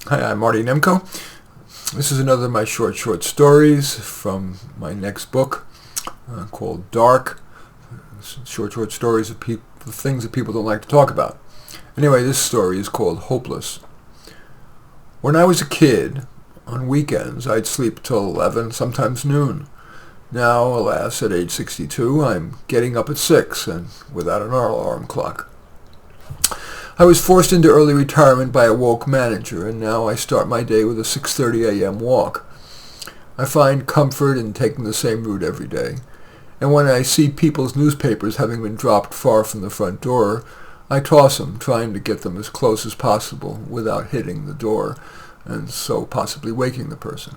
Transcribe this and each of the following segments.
Hi, I'm Marty Nemko. This is another of my short stories from my next book called Dark. Short stories of things that people don't like to talk about. Anyway, this story is called Hopeless. When I was a kid, on weekends, I'd sleep till 11, sometimes noon. Now, alas, at age 62, I'm getting up at 6 and without an alarm clock. I was forced into early retirement by a woke manager, and now I start my day with a 6:30 a.m. walk. I find comfort in taking the same route every day, and when I see people's newspapers having been dropped far from the front door, I toss them, trying to get them as close as possible without hitting the door, and so possibly waking the person.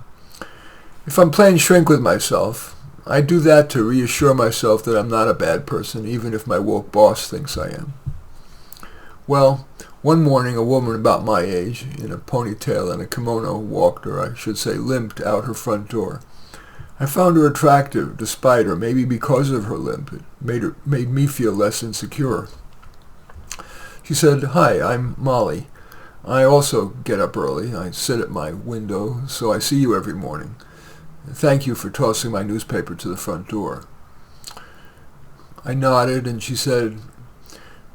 If I'm playing shrink with myself, I do that to reassure myself that I'm not a bad person, even if my woke boss thinks I am. Well, one morning a woman about my age, in a ponytail and a kimono, walked, or I should say limped, out her front door. I found her attractive, despite, or maybe because of her limp. It made me feel less insecure. She said, "Hi, I'm Molly. I also get up early. I sit at my window, so I see you every morning. Thank you for tossing my newspaper to the front door." I nodded, and she said,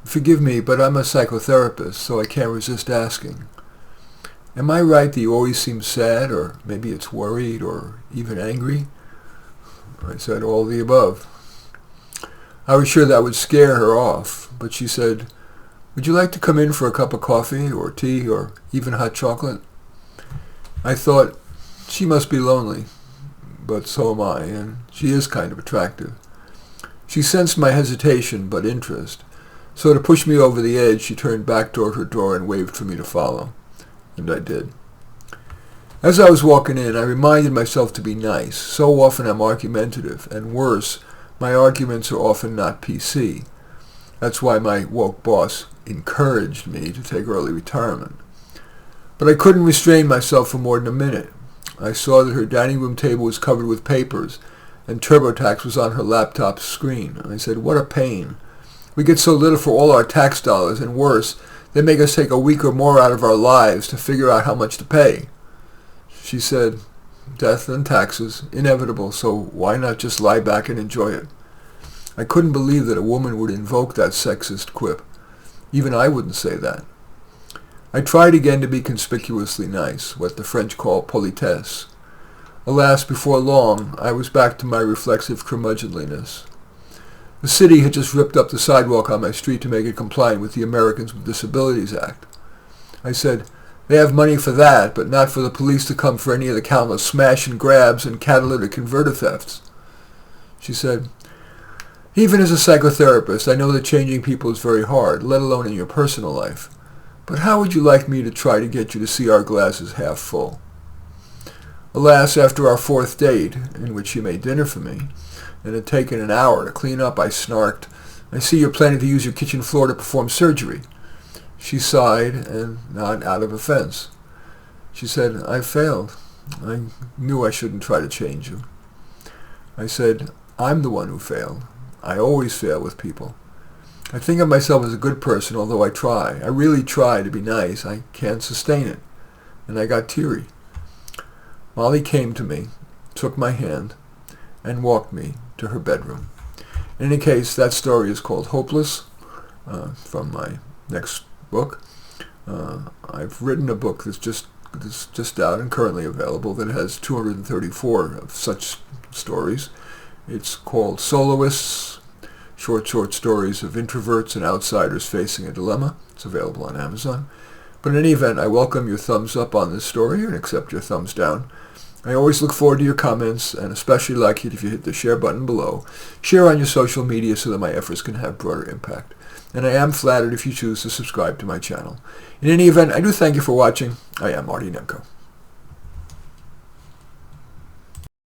"Forgive me, but I'm a psychotherapist, so I can't resist asking. Am I right that you always seem sad, or maybe it's worried, or even angry?" I said, "All the above." I was sure that would scare her off, but she said, "Would you like to come in for a cup of coffee, or tea, or even hot chocolate?" I thought, she must be lonely, but so am I, and she is kind of attractive. She sensed my hesitation, but interest. So to push me over the edge, she turned back toward her door and waved for me to follow. And I did. As I was walking in, I reminded myself to be nice. So often I'm argumentative, and worse, my arguments are often not PC. That's why my woke boss encouraged me to take early retirement. But I couldn't restrain myself for more than a minute. I saw that her dining room table was covered with papers, and TurboTax was on her laptop screen. I said, "What a pain. We get so little for all our tax dollars, and worse, they make us take a week or more out of our lives to figure out how much to pay." She said, "Death and taxes, inevitable, so why not just lie back and enjoy it?" I couldn't believe that a woman would invoke that sexist quip. Even I wouldn't say that. I tried again to be conspicuously nice, what the French call politesse. Alas, before long, I was back to my reflexive curmudgeonliness. The city had just ripped up the sidewalk on my street to make it compliant with the Americans with Disabilities Act. I said, "They have money for that, but not for the police to come for any of the countless smash and grabs and catalytic converter thefts." She said, "Even as a psychotherapist, I know that changing people is very hard, let alone in your personal life. But how would you like me to try to get you to see our glasses half full?" Alas, after our fourth date, in which she made dinner for me, and had taken an hour to clean up, I snarked, "I see you're planning to use your kitchen floor to perform surgery." She sighed, and not out of offense. She said, "I failed. I knew I shouldn't try to change you." I said, "I'm the one who failed. I always fail with people. I think of myself as a good person, although I try. I really try to be nice. I can't sustain it." And I got teary. Molly came to me, took my hand, and walked me to her bedroom. In any case, that story is called Hopeless, from my next book. I've written a book that's just out and currently available that has 234 of such stories. It's called Soloists, short stories of introverts and outsiders facing a dilemma. It's available on Amazon. But in any event, I welcome your thumbs up on this story and accept your thumbs down. I always look forward to your comments, and especially like it if you hit the share button below. Share on your social media so that my efforts can have broader impact. And I am flattered if you choose to subscribe to my channel. In any event, I do thank you for watching. I am Marty Nemko.